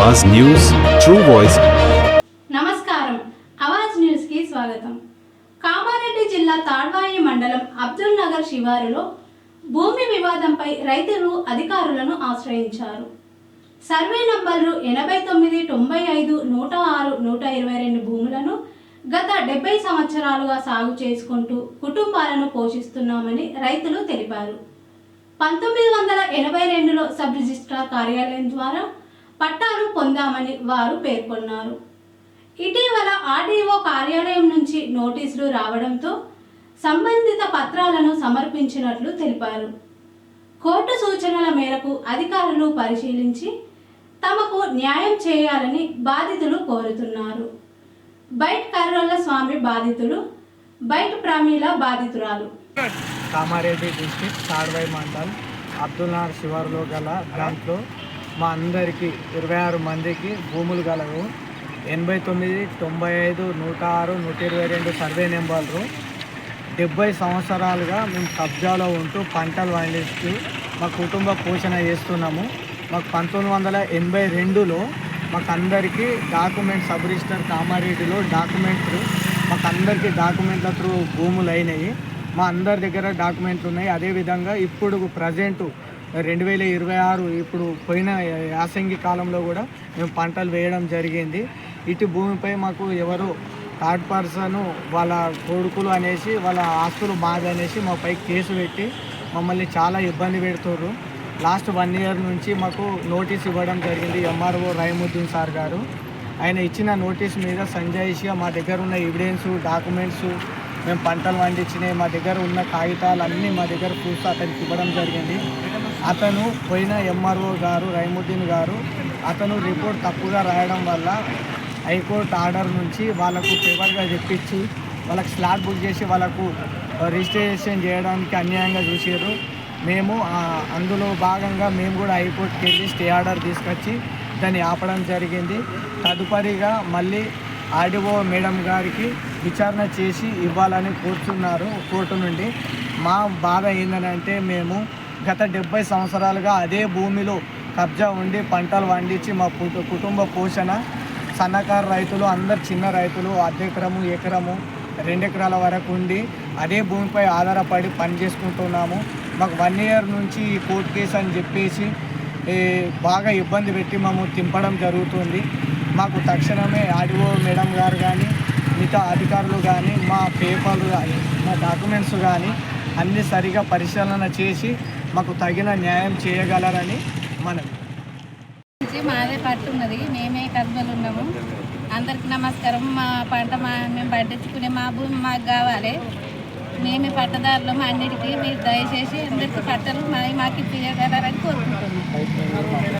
आवाज news true voice. నమస్కారం Awaaz news కి స్వాగతం। కామారెడ్డి జిల్లా తాడ్వాయి మండలం అబ్దుల్ నగర్ శివారులో భూమి వివాదంపై రైతులు అధికారులను ఆశ్రయించారు। సర్వే నంబర్లు 89, 95, 106, 122 భూములను గత 70 సంవత్సరాలుగా సాగు చేసుకుంటూ కుటుంబాలను పోషిస్తున్నామని రైతులు తెలిపారు। 1982లో సబ్ రిజిస్ట్రార్ కార్యాలయం ద్వారా పట్టాలు పొందామని వారు పేర్కొన్నారు। ఇటీవల ఆర్డీఓ కార్యాలయం నుంచి నోటీసులు రావడంతో సంబంధిత పత్రాలను సమర్పించినట్లు తెలిపారు। కోర్టు సూచనల మేరకు అధికారులు పరిశీలించి తమకు న్యాయం చేయాలని బాధితులు కోరుతున్నారు। బైట్ కర్రోళ్ళ స్వామి బాధితులు, బైట్ ప్రమీల బాధితురాలు। కామారెడ్డి డిస్ట్రిక్ట్ తాడ్వాయి మండల్ అబ్దుల్ నగర్ శివారులో గల దాంట్లో మా అందరికీ 26 మందికి భూములు గలవు। 89, 95, 106, 122 సర్వే నెంబర్లు 70 సంవత్సరాలుగా మేము కబ్జాలో ఉంటూ పంటలు పండిస్తూ మా కుటుంబ పోషణ చేస్తున్నాము। మాకు 1982లో మాకు అందరికీ డాక్యుమెంట్ సబ్ రిజిస్టర్ కామారెడ్డిలో మాకు అందరికీ డాక్యుమెంట్ల త్రూ భూములు అయినాయి। మా అందరి దగ్గర డాక్యుమెంట్లు ఉన్నాయి। అదేవిధంగా ఇప్పుడు ప్రజెంటు 2026 ఇప్పుడు పోయిన యాసంగి కాలంలో కూడా మేము పంటలు వేయడం జరిగింది। ఇటు భూమిపై మాకు ఎవరు థర్డ్ పర్సన్ వాళ్ళ కొడుకులు అనేసి వాళ్ళ ఆస్తులు మాది అనేసి మాపై కేసు పెట్టి మమ్మల్ని చాలా ఇబ్బంది పెడుతున్నారు। లాస్ట్ 1 ఇయర్ నుంచి మాకు నోటీస్ ఇవ్వడం జరిగింది ఎంఆర్ఓ రైముద్దీన్ సార్ గారు। ఆయన ఇచ్చిన నోటీస్ మీద సంజాయిషిగా మా దగ్గర ఉన్న ఎవిడెన్స్ డాక్యుమెంట్స్ మేము పంటలు పండించినాయి, మా దగ్గర ఉన్న కాగితాలు అన్నీ మా దగ్గర ప్రూఫ్స్ అతనికి ఇవ్వడం జరిగింది। అతను పోయిన ఎంఆర్ఓ గారు రైముద్దీన్ గారు అతను రిపోర్ట్ తప్పుగా రాయడం వల్ల హైకోర్టు ఆర్డర్ నుంచి వాళ్ళకు ఫేవర్గా తెప్పించి వాళ్ళకి స్లాట్ బుక్ చేసి వాళ్ళకు రిజిస్ట్రేషన్ చేయడానికి అన్యాయంగా చూసారు। మేము అందులో భాగంగా మేము కూడా హైకోర్టుకి వెళ్ళి స్టే ఆర్డర్ తీసుకొచ్చి దాన్ని ఆపడం జరిగింది। తదుపరిగా మళ్ళీ ఆర్డీఓ మేడం గారికి విచారణ చేసి ఇవ్వాలని కోరుతున్నారు కోర్టు నుండి। మా బాధ ఏంటంటే మేము గత 70 సంవత్సరాలుగా అదే భూమిలో కబ్జా ఉండి పంటలు పండించి మా కుటుంబ పోషణ సన్నకారు రైతులు అందరు చిన్న రైతులు అర్ధెకరము ఎకరము 2 ఎకరాల వరకు ఉండి అదే భూమిపై ఆధారపడి పని చేసుకుంటున్నాము। మాకు 1 ఇయర్ నుంచి ఈ కోర్టు కేసు అని చెప్పేసి బాగా ఇబ్బంది పెట్టి మేము తింపడం జరుగుతుంది। మాకు తక్షణమే ఆర్డీఓ మేడం గారు కానీ మిగతా అధికారులు కానీ మా పేపర్లు కానీ మా డాక్యుమెంట్స్ కానీ అన్నీ సరిగా పరిశీలన చేసి మాకు తగిన న్యాయం చేయగలరని మనం మాదే పట్టున్నది, మేమే కబ్జాలు ఉన్నాము। అందరికి నమస్కారం। మా పంట మేము పండించుకునే మా భూమి మాకు కావాలి, మేమే పట్టదారులు అన్నిటికీ మీరు దయచేసి అందరికీ పట్టలు మాకు ఇవ్వగలరని కోరుకుంటున్నాం।